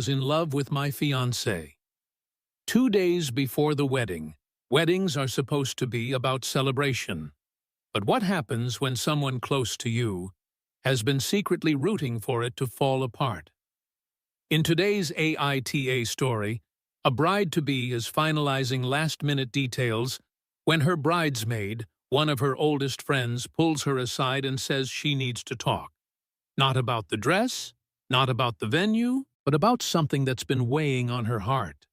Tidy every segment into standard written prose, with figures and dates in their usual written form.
was in love with my fiancé. 2 days before the wedding, weddings are supposed to be about celebration. But what happens when someone close to you has been secretly rooting for it to fall apart? In today's AITA story, a bride-to-be is finalizing last-minute details when her bridesmaid, one of her oldest friends, pulls her aside and says she needs to talk. Not about the dress, not about the venue, but about something that's been weighing on her heart.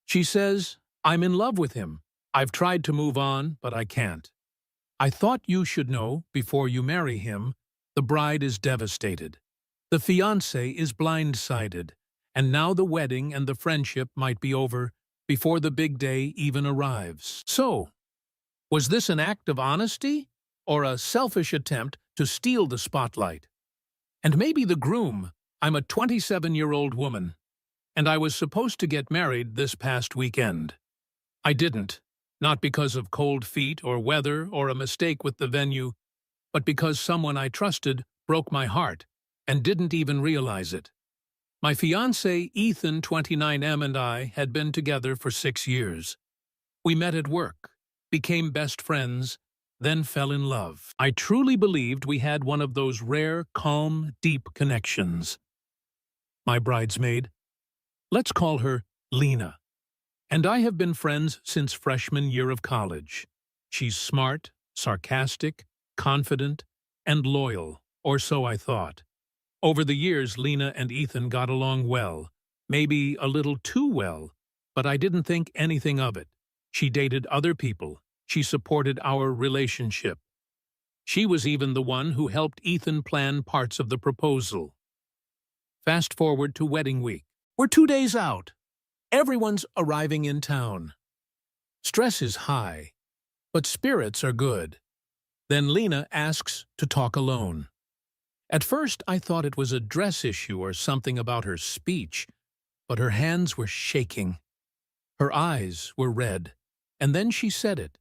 She says, "I'm in love with him. I've tried to move on, but I can't. I thought you should know, before you marry him." The bride is devastated. The fiancé is blindsided, and now the wedding and the friendship might be over before the big day even arrives. So, was this an act of honesty or a selfish attempt to steal the spotlight? And maybe the groom. I'm a 27-year-old woman, and I was supposed to get married this past weekend. I didn't, not because of cold feet or weather or a mistake with the venue, but because someone I trusted broke my heart and didn't even realize it. My fiancé, Ethan, 29M, and I had been together for 6 years. We met at work, became best friends, then fell in love. I truly believed we had one of those rare, calm, deep connections. My bridesmaid, let's call her Lena, and I have been friends since freshman year of college. She's smart, sarcastic, confident, and loyal, or so I thought. Over the years, Lena and Ethan got along well, maybe a little too well, but I didn't think anything of it. She dated other people. She supported our relationship. She was even the one who helped Ethan plan parts of the proposal. Fast forward to wedding week. We're 2 days out. Everyone's arriving in town. Stress is high, but spirits are good. Then Lena asks to talk alone. At first, I thought it was a dress issue or something about her speech, but her hands were shaking. Her eyes were red, and then she said it.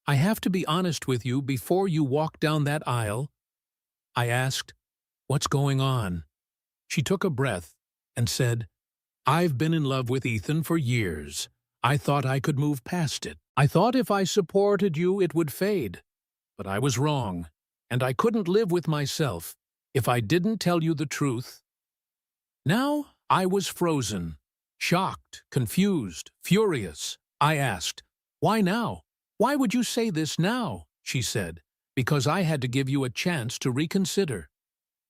"I have to be honest with you before you walk down that aisle." I asked, "What's going on?" She took a breath and said, "I've been in love with Ethan for years. I thought I could move past it. I thought if I supported you it would fade. But I was wrong, and I couldn't live with myself if I didn't tell you the truth." Now I was frozen, shocked, confused, furious. I asked, "Why now? Why would you say this now?" She said, "Because I had to give you a chance to reconsider.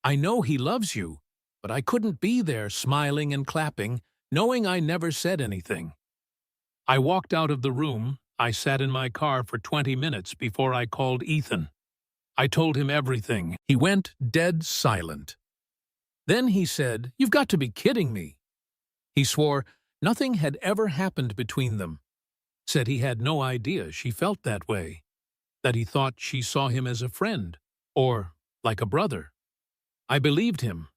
I know he loves you, but I couldn't be there smiling and clapping, knowing I never said anything." I walked out of the room. I sat in my car for 20 minutes before I called Ethan. I told him everything. He went dead silent. Then he said, "You've got to be kidding me." He swore nothing had ever happened between them. Said he had no idea she felt that way, that he thought she saw him as a friend, or like a brother. I believed him,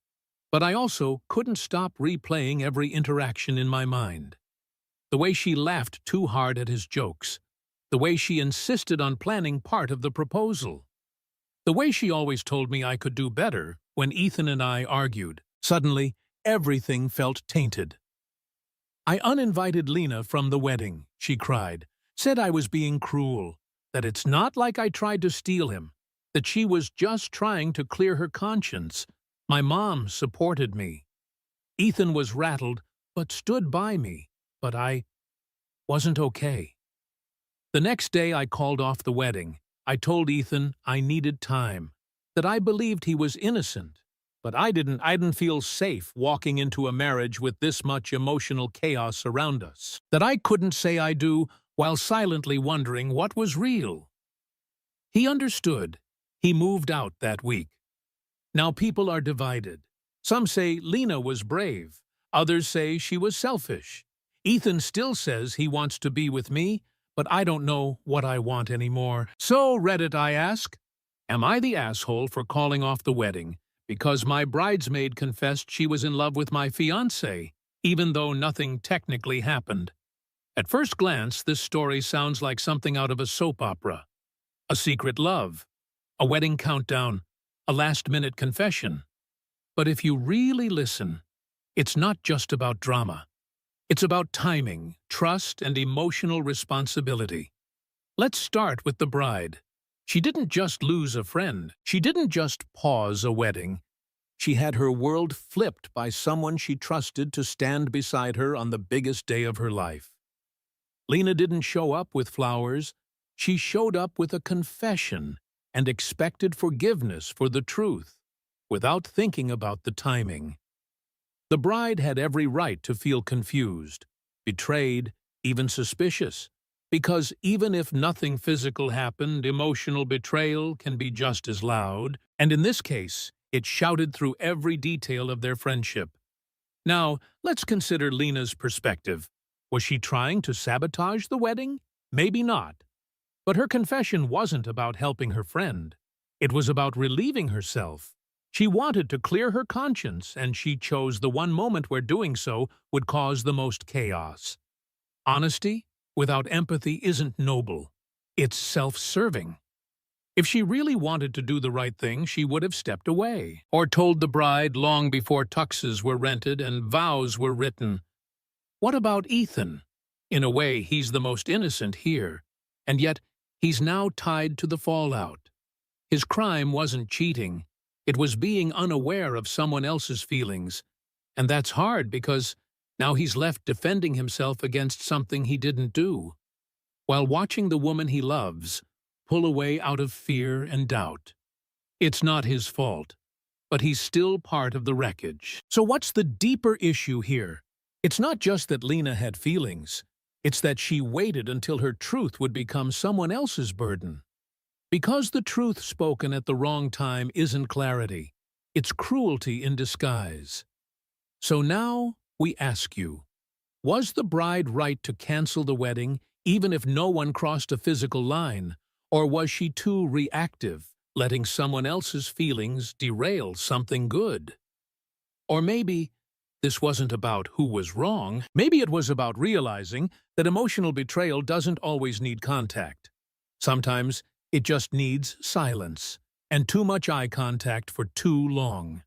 but I also couldn't stop replaying every interaction in my mind. The way she laughed too hard at his jokes, the way she insisted on planning part of the proposal, the way she always told me I could do better when Ethan and I argued. Suddenly, everything felt tainted. "I uninvited Lena from the wedding," she cried, said I was being cruel, that it's not like I tried to steal him, that she was just trying to clear her conscience. My mom supported me. Ethan was rattled, but stood by me, but I wasn't okay. The next day I called off the wedding. I told Ethan I needed time, that I believed he was innocent, but I didn't feel safe walking into a marriage with this much emotional chaos around us, that I couldn't say I do while silently wondering what was real. He understood. He moved out that week. Now people are divided. Some say Lena was brave. Others say she was selfish. Ethan still says he wants to be with me, but I don't know what I want anymore. So, Reddit, I ask, am I the asshole for calling off the wedding because my bridesmaid confessed she was in love with my fiancé, even though nothing technically happened? At first glance, this story sounds like something out of a soap opera. A secret love, a wedding countdown, a last-minute confession. But if you really listen, It's not just about drama. It's about timing, trust, and emotional responsibility. Let's start with the bride. She didn't just lose a friend. She didn't just pause a wedding. She had her world flipped by someone she trusted to stand beside her on the biggest day of her life. Lena didn't show up with flowers. She showed up with a confession and expected forgiveness for the truth, without thinking about the timing. The bride had every right to feel confused, betrayed, even suspicious, because even if nothing physical happened, emotional betrayal can be just as loud, and in this case, it shouted through every detail of their friendship. Now, let's consider Lena's perspective. Was she trying to sabotage the wedding? Maybe not. But her confession wasn't about helping her friend. It was about relieving herself. She wanted to clear her conscience, and she chose the one moment where doing so would cause the most chaos. Honesty without empathy isn't noble. It's self-serving. If she really wanted to do the right thing, she would have stepped away, or told the bride long before tuxes were rented and vows were written. What about Ethan? In a way, he's the most innocent here, and yet he's now tied to the fallout. His crime wasn't cheating. It was being unaware of someone else's feelings, and that's hard because now he's left defending himself against something he didn't do, while watching the woman he loves pull away out of fear and doubt. It's not his fault, but he's still part of the wreckage. So what's the deeper issue here? It's not just that Lena had feelings. It's that she waited until her truth would become someone else's burden. Because the truth spoken at the wrong time isn't clarity. It's cruelty in disguise. So now we ask you, was the bride right to cancel the wedding even if no one crossed a physical line? Or was she too reactive, letting someone else's feelings derail something good? Or maybe this wasn't about who was wrong. Maybe it was about realizing that emotional betrayal doesn't always need contact. Sometimes it just needs silence and too much eye contact for too long.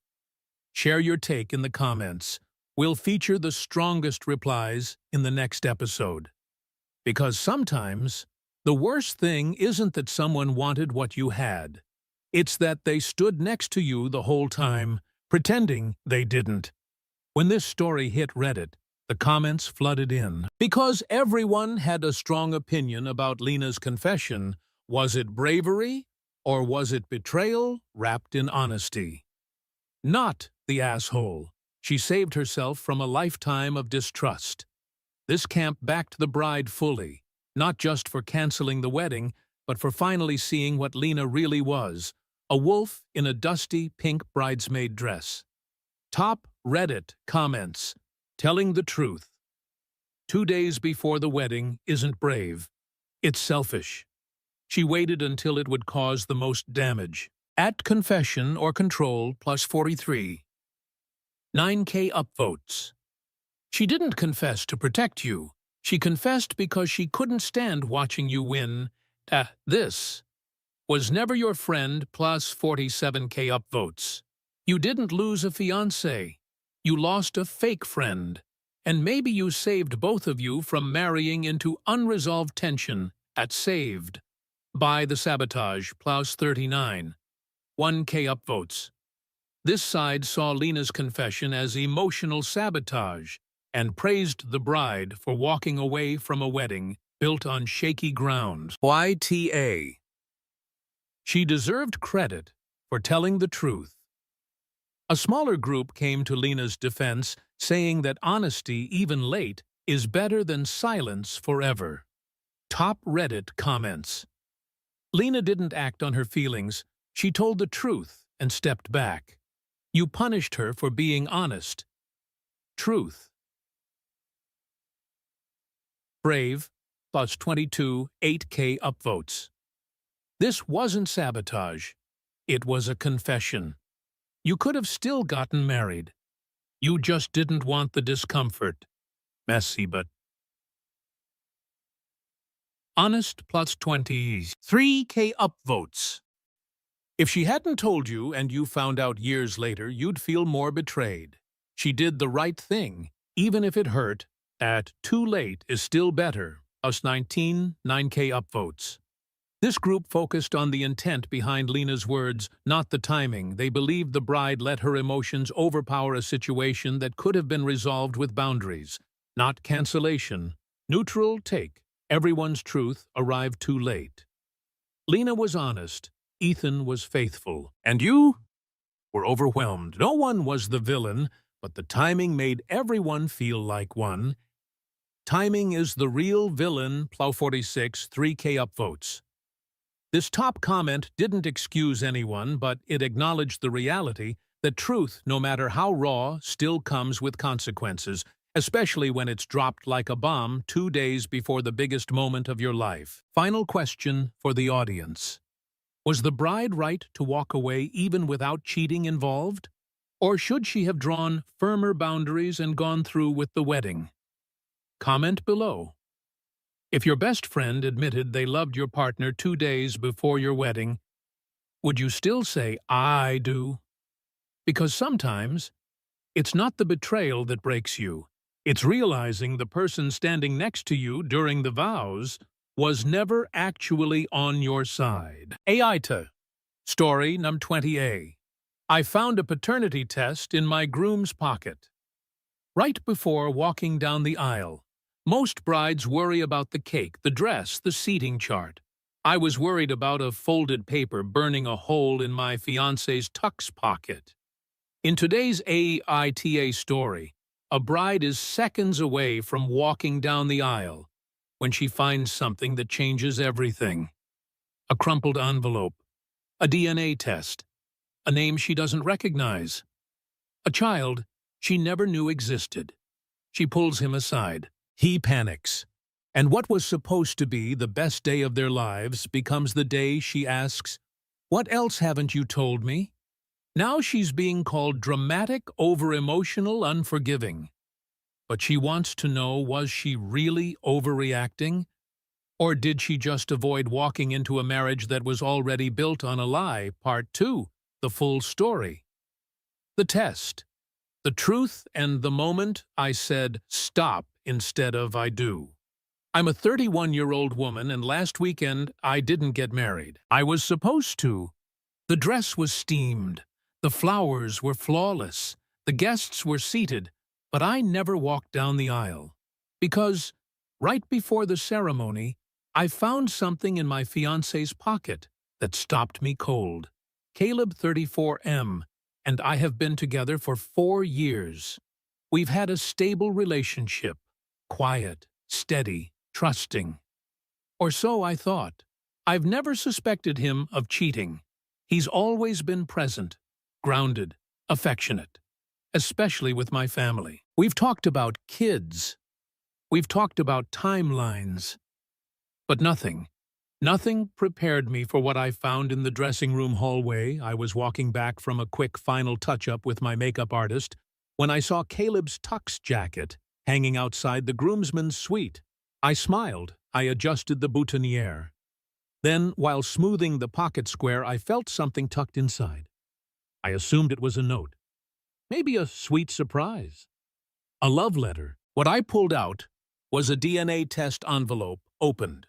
Share your take in the comments. We'll feature the strongest replies in the next episode. Because sometimes the worst thing isn't that someone wanted what you had. It's that they stood next to you the whole time, pretending they didn't. When this story hit Reddit, the comments flooded in. Because everyone had a strong opinion about Lena's confession. Was it bravery, or was it betrayal wrapped in honesty? Not the asshole. She saved herself from a lifetime of distrust. This camp backed the bride fully, not just for canceling the wedding, but for finally seeing what Lena really was, a wolf in a dusty pink bridesmaid dress. Top Reddit comments, telling the truth. 2 days before the wedding isn't brave. It's selfish. She waited until it would cause the most damage. At confession or control plus 43. 9K upvotes. She didn't confess to protect you. She confessed because she couldn't stand watching you win. This was never your friend plus 47K upvotes. You didn't lose a fiancé. You lost a fake friend. And maybe you saved both of you from marrying into unresolved tension at saved. By the sabotage, plus 39. 1K upvotes. This side saw Lena's confession as emotional sabotage and praised the bride for walking away from a wedding built on shaky ground. YTA. She deserved credit for telling the truth. A smaller group came to Lena's defense, saying that honesty, even late, is better than silence forever. Top Reddit comments. Lena didn't act on her feelings. She told the truth and stepped back. You punished her for being honest. Truth. Brave, plus 22, 8K upvotes. This wasn't sabotage. It was a confession. You could have still gotten married. You just didn't want the discomfort. Messy, but honest, plus 20, 3K upvotes. If she hadn't told you and you found out years later, you'd feel more betrayed. She did the right thing, even if it hurt. At too late is still better. Us 19, 9K upvotes. This group focused on the intent behind Lena's words, not the timing. They believed the bride let her emotions overpower a situation that could have been resolved with boundaries, not cancellation. Neutral take. Everyone's truth arrived too late. Lena was honest. Ethan was faithful. And you were overwhelmed. No one was the villain, but the timing made everyone feel like one. Timing is the real villain. Plow 46, 3K upvotes. This top comment didn't excuse anyone, but it acknowledged the reality that truth, no matter how raw, still comes with consequences, especially when it's dropped like a bomb 2 days before the biggest moment of your life. Final question for the audience. Was the bride right to walk away even without cheating involved? Or should she have drawn firmer boundaries and gone through with the wedding? Comment below. If your best friend admitted they loved your partner 2 days before your wedding, would you still say, "I do"? Because sometimes, it's not the betrayal that breaks you. It's realizing the person standing next to you during the vows was never actually on your side. AITA. Story number 20A. I found a paternity test in my groom's pocket. Right before walking down the aisle. Most brides worry about the cake, the dress, the seating chart. I was worried about a folded paper burning a hole in my fiancé's tux pocket. In today's AITA story, a bride is seconds away from walking down the aisle when she finds something that changes everything. A crumpled envelope, a DNA test, a name she doesn't recognize, a child she never knew existed. She pulls him aside. He panics, and what was supposed to be the best day of their lives becomes the day she asks, "What else haven't you told me?" Now she's being called dramatic, over-emotional, unforgiving. But she wants to know, was she really overreacting? Or did she just avoid walking into a marriage that was already built on a lie? Part 2, the full story. The test. The truth and the moment I said, "Stop," instead of "I do." I'm a 31-year-old woman, and last weekend I didn't get married. I was supposed to. The dress was steamed. The flowers were flawless. The guests were seated, but I never walked down the aisle. Because, right before the ceremony, I found something in my fiancé's pocket that stopped me cold. Caleb 34M, and I have been together for 4 years. We've had a stable relationship, quiet, steady, trusting. Or so I thought. I've never suspected him of cheating. He's always been present, grounded, affectionate, especially with my family. We've talked about kids. We've talked about timelines. But nothing prepared me for what I found in the dressing room hallway. I was walking back from a quick final touch-up with my makeup artist when I saw Caleb's tux jacket hanging outside the groomsman's suite. I smiled. I adjusted the boutonniere. Then, while smoothing the pocket square, I felt something tucked inside. I assumed it was a note. Maybe a sweet surprise. A love letter. What I pulled out was a DNA test envelope, opened,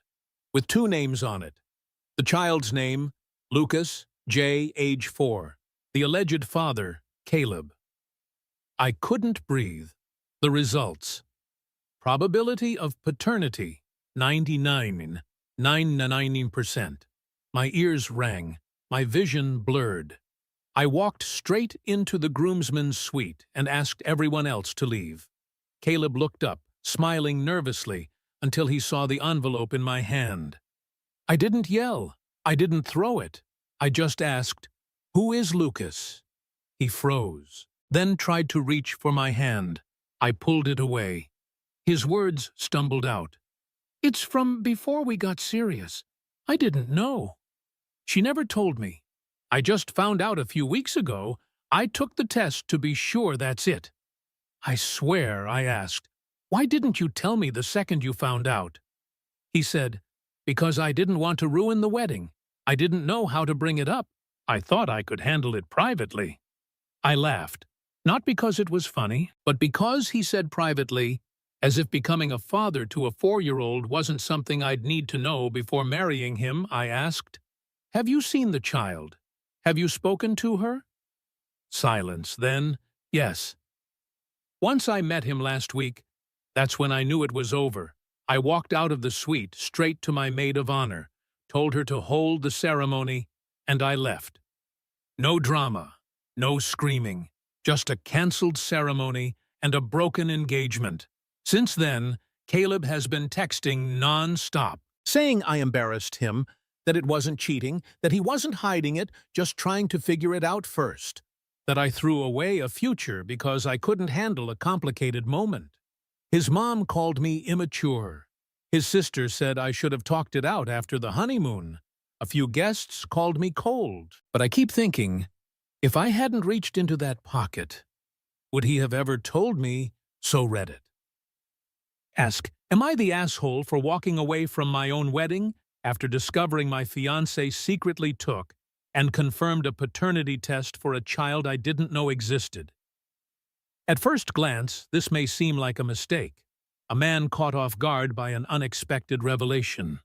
with 2 names on it. The child's name, Lucas, J, age 4. The alleged father, Caleb. I couldn't breathe. The results. Probability of paternity, 99%. My ears rang. My vision blurred. I walked straight into the groomsman's suite and asked everyone else to leave. Caleb looked up, smiling nervously, until he saw the envelope in my hand. I didn't yell. I didn't throw it. I just asked, "Who is Lucas?" He froze, then tried to reach for my hand. I pulled it away. His words stumbled out. "It's from before we got serious. I didn't know. She never told me. I just found out a few weeks ago. I took the test to be sure that's it." "I swear," I asked, "why didn't you tell me the second you found out?" He said, "Because I didn't want to ruin the wedding. I didn't know how to bring it up. I thought I could handle it privately." I laughed. Not because it was funny, but because he said privately, as if becoming a father to a 4-year-old wasn't something I'd need to know before marrying him, I asked, "Have you seen the child? Have you spoken to her?" Silence. Then, "Yes. Once I met him last week. That's when I knew it was over. I walked out of the suite straight to my maid of honor, told her to hold the ceremony, and I left. No drama, no screaming, just a cancelled ceremony and a broken engagement. Since then, Caleb has been texting non-stop, saying I embarrassed him, that it wasn't cheating, that he wasn't hiding it, just trying to figure it out first, that I threw away a future because I couldn't handle a complicated moment. His mom called me immature. His sister said I should have talked it out after the honeymoon. A few guests called me cold. But I keep thinking, if I hadn't reached into that pocket, would he have ever told me so? Reddit. Ask, am I the asshole for walking away from my own wedding after discovering my fiancé secretly took and confirmed a paternity test for a child I didn't know existed? At first glance, this may seem like a mistake, a man caught off guard by an unexpected revelation.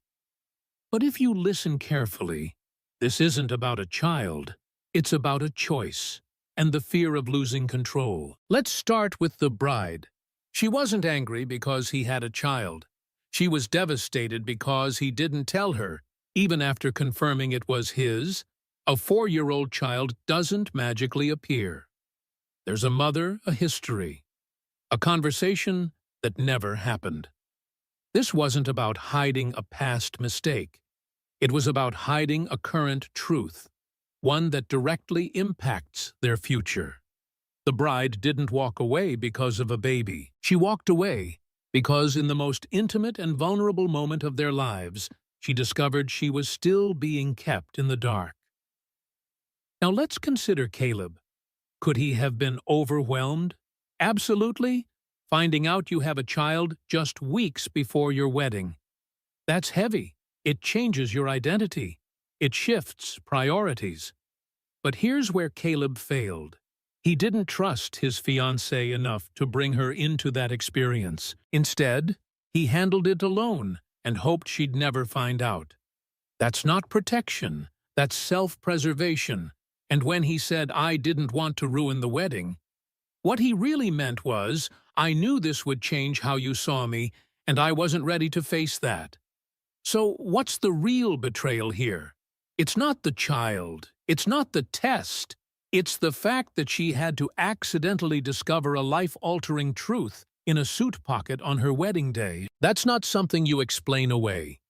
But if you listen carefully, this isn't about a child, it's about a choice and the fear of losing control. Let's start with the bride. She wasn't angry because he had a child. She was devastated because he didn't tell her, even after confirming it was his. A 4-year-old child doesn't magically appear. There's a mother, a history, a conversation that never happened. This wasn't about hiding a past mistake. It was about hiding a current truth, one that directly impacts their future. The bride didn't walk away because of a baby. She walked away because in the most intimate and vulnerable moment of their lives, she discovered she was still being kept in the dark. Now let's consider Caleb. Could he have been overwhelmed? Absolutely. Finding out you have a child just weeks before your wedding. That's heavy. It changes your identity. It shifts priorities. But here's where Caleb failed. He didn't trust his fiancée enough to bring her into that experience. Instead, he handled it alone and hoped she'd never find out. That's not protection. That's self-preservation. And when he said, "I didn't want to ruin the wedding," what he really meant was, "I knew this would change how you saw me, and I wasn't ready to face that." So what's the real betrayal here? It's not the child. It's not the test. It's the fact that she had to accidentally discover a life-altering truth in a suit pocket on her wedding day. That's not something you explain away.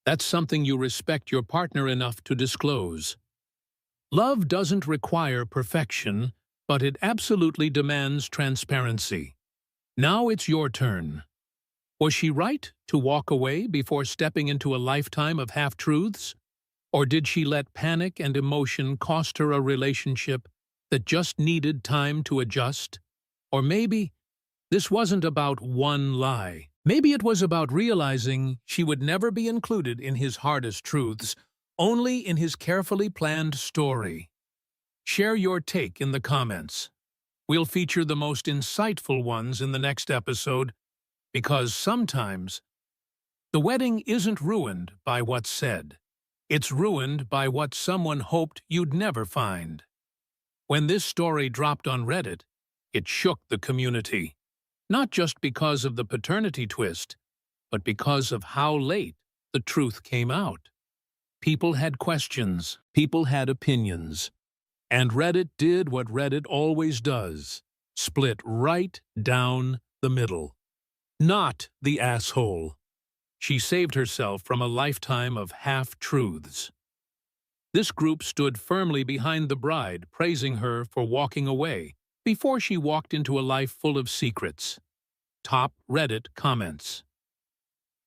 That's something you respect your partner enough to disclose. Love doesn't require perfection, but it absolutely demands transparency. Now it's your turn. Was she right to walk away before stepping into a lifetime of half-truths? Or did she let panic and emotion cost her a relationship that just needed time to adjust? Or maybe this wasn't about one lie. Maybe it was about realizing she would never be included in his hardest truths, only in his carefully planned story. Share your take in the comments. We'll feature the most insightful ones in the next episode, because sometimes the wedding isn't ruined by what's said. It's ruined by what someone hoped you'd never find. When this story dropped on Reddit, it shook the community, not just because of the paternity twist, but because of how late the truth came out. People had questions, people had opinions, and Reddit did what Reddit always does, split right down the middle. Not the asshole. She saved herself from a lifetime of half-truths. This group stood firmly behind the bride, praising her for walking away before she walked into a life full of secrets. Top Reddit comments.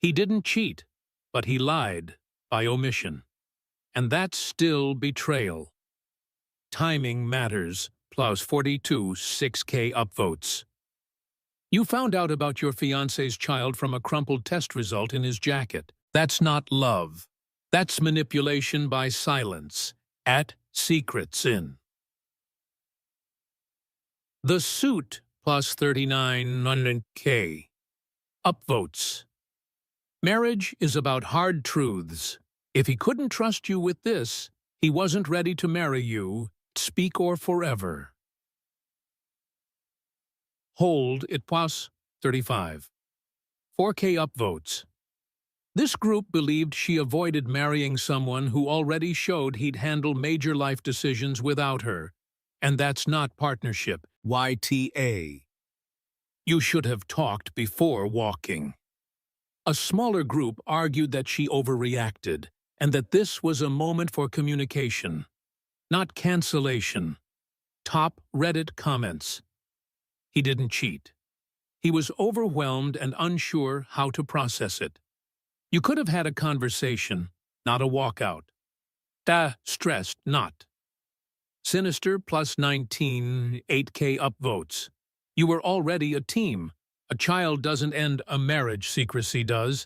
He didn't cheat, but he lied by omission. And that's still betrayal. Timing matters, plus 42 6K upvotes. You found out about your fiancé's child from a crumpled test result in his jacket. That's not love. That's manipulation by silence. @SecretSin. The suit plus 3900K. Upvotes. Marriage is about hard truths. If he couldn't trust you with this, he wasn't ready to marry you, speak or forever. Hold it plus 35. 4K upvotes. This group believed she avoided marrying someone who already showed he'd handle major life decisions without her. And that's not partnership. YTA. You should have talked before walking. A smaller group argued that she overreacted, and that this was a moment for communication, not cancellation. Top Reddit comments. He didn't cheat. He was overwhelmed and unsure how to process it. You could have had a conversation, not a walkout. Stressed, not. Sinister plus 19, 8K upvotes. You were already a team. A child doesn't end a marriage, secrecy does.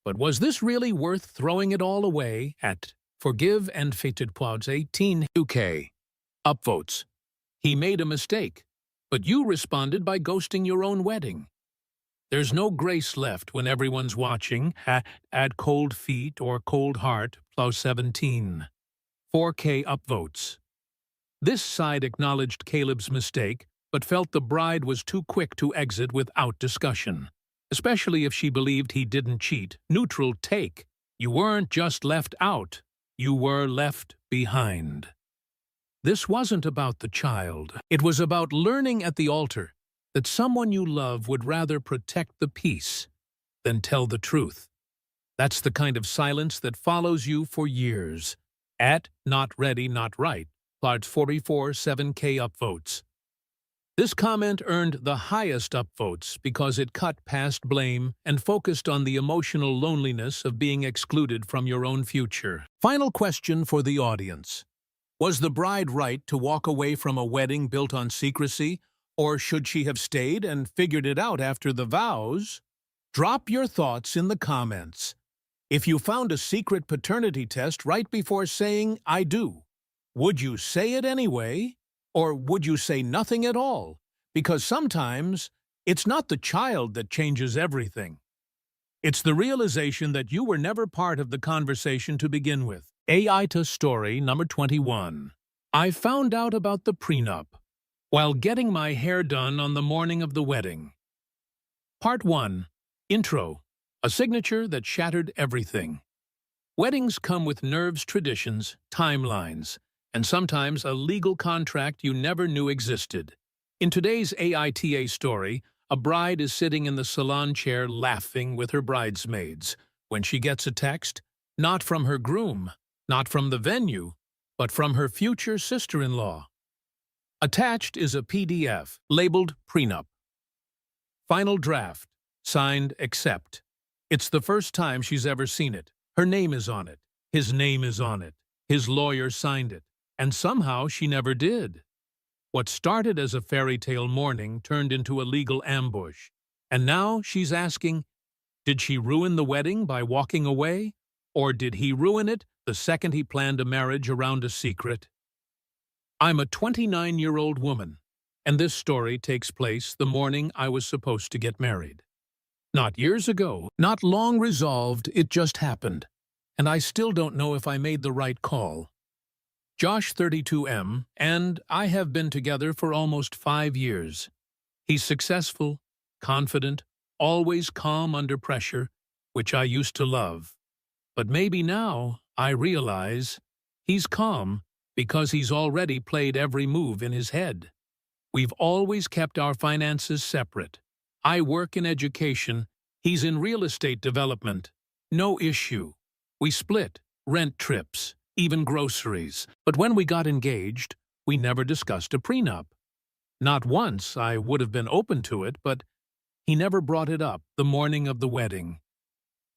But was this really worth throwing it all away at forgive and fated quads 18 2K? Upvotes. He made a mistake, but you responded by ghosting your own wedding. There's no grace left when everyone's watching. Add cold feet or cold heart plus 17. 4K upvotes. This side acknowledged Caleb's mistake, but felt the bride was too quick to exit without discussion, especially if she believed he didn't cheat. Neutral take. You weren't just left out, you were left behind. This wasn't about the child. It was about learning at the altar that someone you love would rather protect the peace than tell the truth. That's the kind of silence that follows you for years. At not ready, not right. Large 44 7K upvotes. This comment earned the highest upvotes because it cut past blame and focused on the emotional loneliness of being excluded from your own future. Final question for the audience. Was the bride right to walk away from a wedding built on secrecy, or should she have stayed and figured it out after the vows? Drop your thoughts in the comments. If you found a secret paternity test right before saying, "I do," would you say it anyway? Or would you say nothing at all? Because sometimes it's not the child that changes everything. It's the realization that you were never part of the conversation to begin with. AITA story number 21. I found out about the prenup while getting my hair done on the morning of the wedding. Part 1. Intro. A signature that shattered everything. Weddings come with nerves, traditions, timelines, and sometimes a legal contract you never knew existed. In today's AITA story, a bride is sitting in the salon chair laughing with her bridesmaids when she gets a text, not from her groom, not from the venue, but from her future sister-in-law. Attached is a PDF labeled Prenup. Final draft, signed Accept. It's the first time she's ever seen it. Her name is on it. His name is on it. His lawyer signed it. And somehow she never did. What started as a fairy tale morning turned into a legal ambush. And now she's asking, did she ruin the wedding by walking away? Or did he ruin it the second he planned a marriage around a secret? I'm a 29-year-old woman, and this story takes place the morning I was supposed to get married. Not years ago, not long resolved, it just happened. And I still don't know if I made the right call. Josh, 32M, and I have been together for almost 5 years. He's successful, confident, always calm under pressure, which I used to love. But maybe now I realize he's calm because he's already played every move in his head. We've always kept our finances separate. I work in education, he's in real estate development. No issue. We split, rent trips, even groceries. But when we got engaged, we never discussed a prenup. Not once. I would have been open to it, but he never brought it up the morning of the wedding.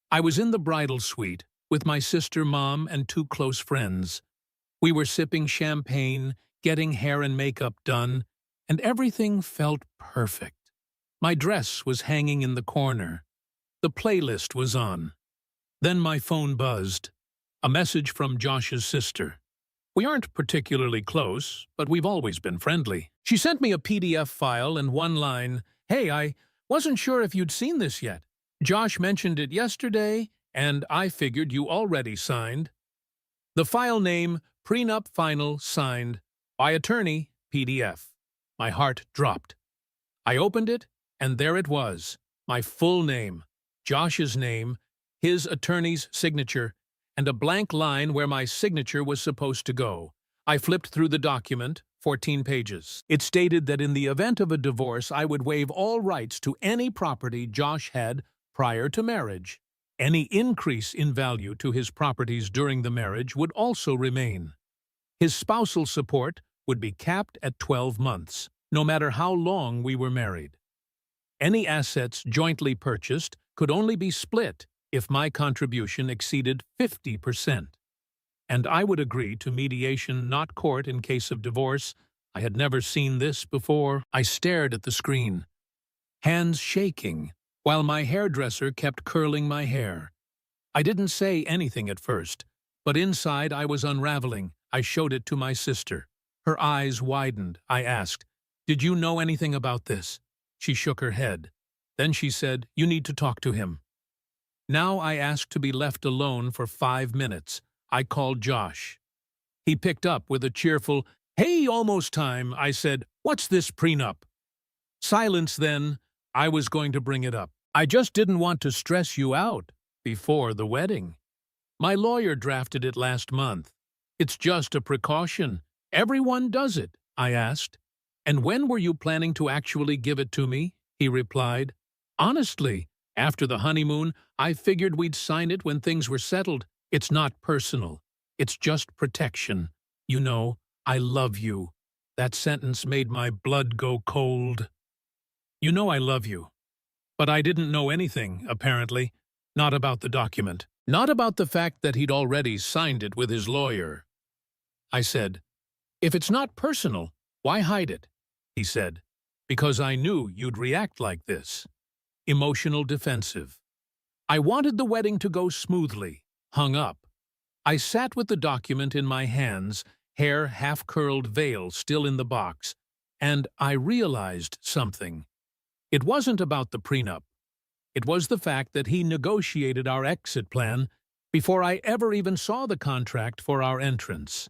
I was in the bridal suite with my sister, mom, and 2 close friends. We were sipping champagne, getting hair and makeup done, and everything felt perfect. My dress was hanging in the corner. The playlist was on. Then my phone buzzed. A message from Josh's sister. We aren't particularly close, but we've always been friendly. She sent me a PDF file and one line, "Hey, I wasn't sure if you'd seen this yet. Josh mentioned it yesterday, and I figured you already signed." The file name, prenup final signed, by attorney, PDF. My heart dropped. I opened it, and there it was, my full name, Josh's name, his attorney's signature, and a blank line where my signature was supposed to go. I flipped through the document, 14 pages. It stated that in the event of a divorce, I would waive all rights to any property Josh had prior to marriage. Any increase in value to his properties during the marriage would also remain. His spousal support would be capped at 12 months, no matter how long we were married. Any assets jointly purchased could only be split if my contribution exceeded 50%. And I would agree to mediation, not court, in case of divorce. I had never seen this before. I stared at the screen, hands shaking, while my hairdresser kept curling my hair. I didn't say anything at first, but inside I was unraveling. I showed it to my sister. Her eyes widened. I asked, "Did you know anything about this?" She shook her head. Then she said, "You need to talk to him." Now I asked to be left alone for 5 minutes. I called Josh. He picked up with a cheerful, "Hey, almost time." I said, "What's this prenup?" Silence then. I was going to bring it up. "I just didn't want to stress you out before the wedding. My lawyer drafted it last month. It's just a precaution. Everyone does it," I asked. "And when were you planning to actually give it to me?" he replied. "Honestly, after the honeymoon, I figured we'd sign it when things were settled. It's not personal. It's just protection. You know, I love you." That sentence made my blood go cold. You know I love you. But I didn't know anything, apparently. Not about the document. Not about the fact that he'd already signed it with his lawyer. I said, "If it's not personal, why hide it?" He said, "Because I knew you'd react like this." Emotional defensive. I wanted the wedding to go smoothly. Hung up. I sat with the document in my hands, hair half-curled, veil still in the box, and I realized something. It wasn't about the prenup. It was the fact that he negotiated our exit plan before I ever even saw the contract for our entrance.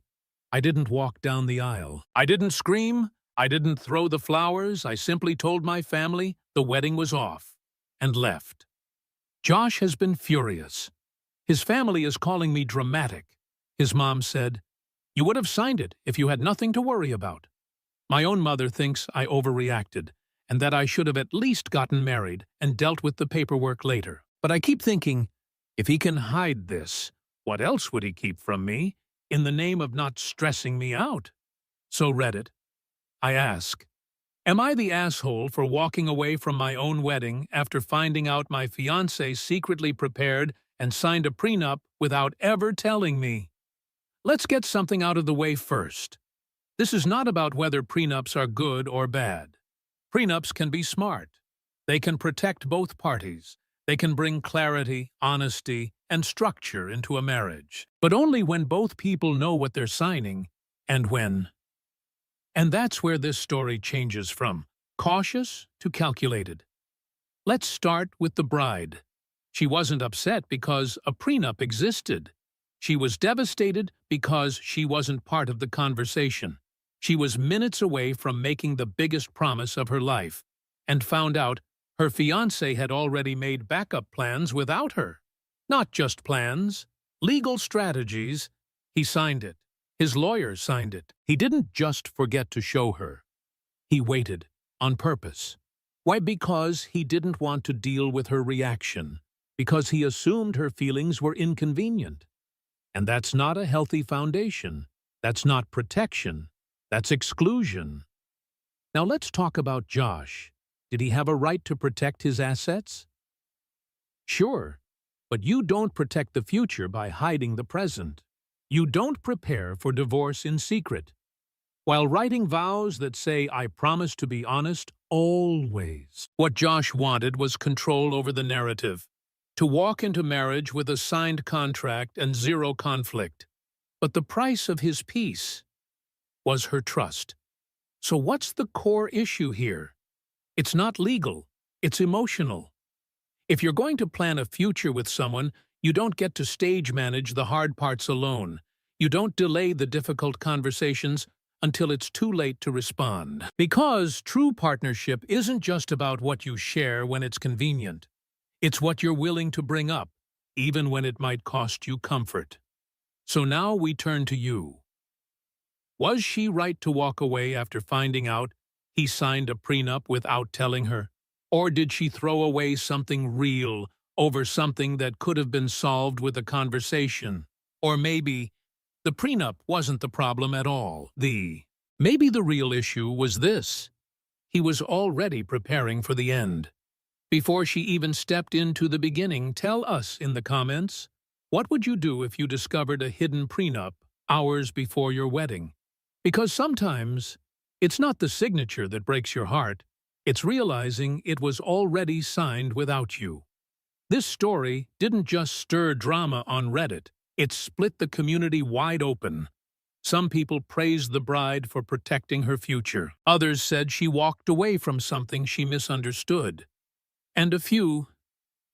I didn't walk down the aisle. I didn't scream. I didn't throw the flowers. I simply told my family the wedding was off and left. Josh has been furious. His family is calling me dramatic. His mom said, "You would have signed it if you had nothing to worry about." My own mother thinks I overreacted, and that I should have at least gotten married and dealt with the paperwork later. But I keep thinking, if he can hide this, what else would he keep from me in the name of not stressing me out? So Reddit, I ask, am I the asshole for walking away from my own wedding after finding out my fiancé secretly prepared and signed a prenup without ever telling me? Let's get something out of the way first. This is not about whether prenups are good or bad. Prenups can be smart. They can protect both parties. They can bring clarity, honesty, and structure into a marriage. But only when both people know what they're signing and when. And that's where this story changes from cautious to calculated. Let's start with the bride. She wasn't upset because a prenup existed. She was devastated because she wasn't part of the conversation. She was minutes away from making the biggest promise of her life and found out her fiancé had already made backup plans without her. Not just plans, legal strategies. He signed it. His lawyer signed it. He didn't just forget to show her. He waited, on purpose. Why? Because he didn't want to deal with her reaction. Because he assumed her feelings were inconvenient. And that's not a healthy foundation. That's not protection. That's exclusion. Now let's talk about Josh. Did he have a right to protect his assets? Sure, but you don't protect the future by hiding the present. You don't prepare for divorce in secret. While writing vows that say, "I promise to be honest, always." What Josh wanted was control over the narrative. To walk into marriage with a signed contract and zero conflict. But the price of his peace was her trust. So what's the core issue here? It's not legal, it's emotional. If you're going to plan a future with someone, you don't get to stage manage the hard parts alone. You don't delay the difficult conversations until it's too late to respond. Because true partnership isn't just about what you share when it's convenient. It's what you're willing to bring up, even when it might cost you comfort. So now we turn to you. Was she right to walk away after finding out he signed a prenup without telling her? Or did she throw away something real over something that could have been solved with a conversation? Or maybe the prenup wasn't the problem at all. Maybe the real issue was this. He was already preparing for the end. Before she even stepped into the beginning, tell us in the comments, what would you do if you discovered a hidden prenup hours before your wedding? Because sometimes it's not the signature that breaks your heart, it's realizing it was already signed without you. This story didn't just stir drama on Reddit, it split the community wide open. Some people praised the bride for protecting her future. Others said she walked away from something she misunderstood. And a few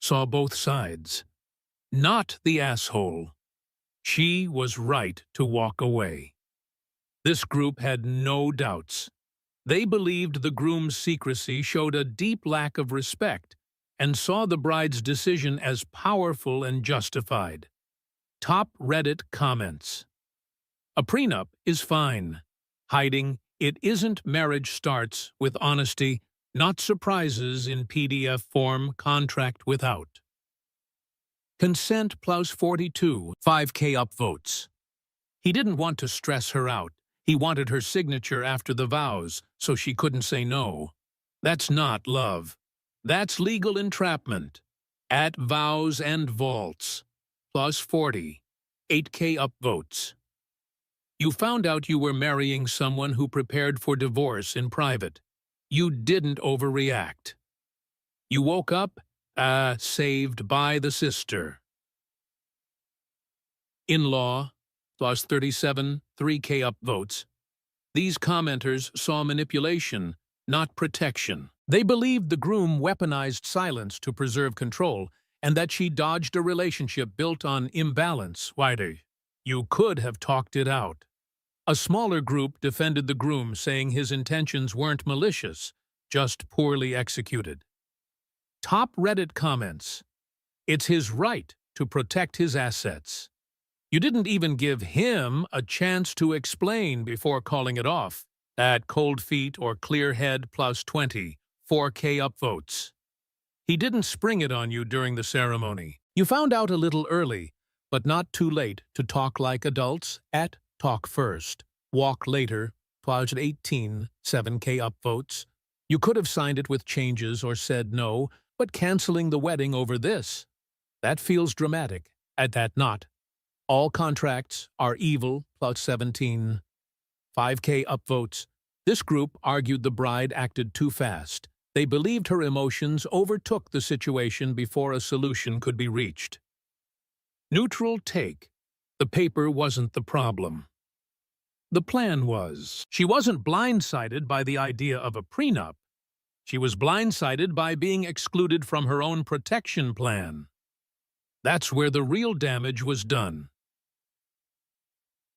saw both sides. Not the asshole. She was right to walk away. This group had no doubts. They believed the groom's secrecy showed a deep lack of respect and saw the bride's decision as powerful and justified. Top Reddit comments. A prenup is fine. Hiding it isn't marriage starts with honesty, not surprises in PDF form, contract without. Consent plus 42, 5K upvotes. He didn't want to stress her out. He wanted her signature after the vows, so she couldn't say no. That's not love. That's legal entrapment. At vows and vaults. Plus 40, 8K upvotes. You found out you were marrying someone who prepared for divorce in private. You didn't overreact. You woke up, saved by the sister. In-law, plus 37, 3K upvotes. These commenters saw manipulation, not protection. They believed the groom weaponized silence to preserve control, and that she dodged a relationship built on imbalance. You could have talked it out. A smaller group defended the groom, saying his intentions weren't malicious, just poorly executed. Top Reddit comments. It's his right to protect his assets. You didn't even give him a chance to explain before calling it off. At cold feet or clear head plus 20, 4K upvotes. He didn't spring it on you during the ceremony. You found out a little early, but not too late to talk like adults. At talk first, walk later, plus 18, 7K upvotes. You could have signed it with changes or said no, but canceling the wedding over this. That feels dramatic. At that not. All contracts are evil, plus 17. 5K upvotes. This group argued the bride acted too fast. They believed her emotions overtook the situation before a solution could be reached. Neutral take. The paper wasn't the problem. The plan was. She wasn't blindsided by the idea of a prenup. She was blindsided by being excluded from her own protection plan. That's where the real damage was done.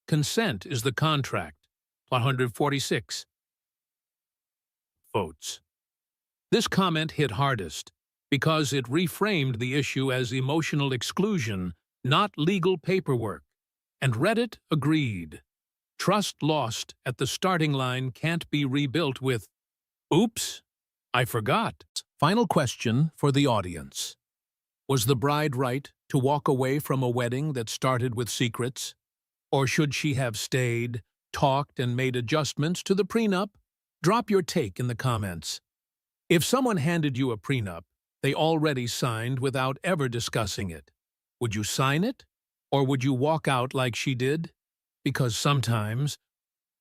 Consent is the contract. 146 votes. This comment hit hardest because it reframed the issue as emotional exclusion, not legal paperwork. And Reddit agreed. Trust lost at the starting line can't be rebuilt with, "Oops, I forgot." Final question for the audience. Was the bride right to walk away from a wedding that started with secrets? Or should she have stayed, talked, and made adjustments to the prenup? Drop your take in the comments. If someone handed you a prenup they already signed without ever discussing it, would you sign it? Or would you walk out like she did? Because sometimes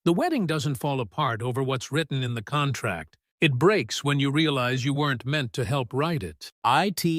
the wedding doesn't fall apart over what's written in the contract. It breaks when you realize you weren't meant to help write it.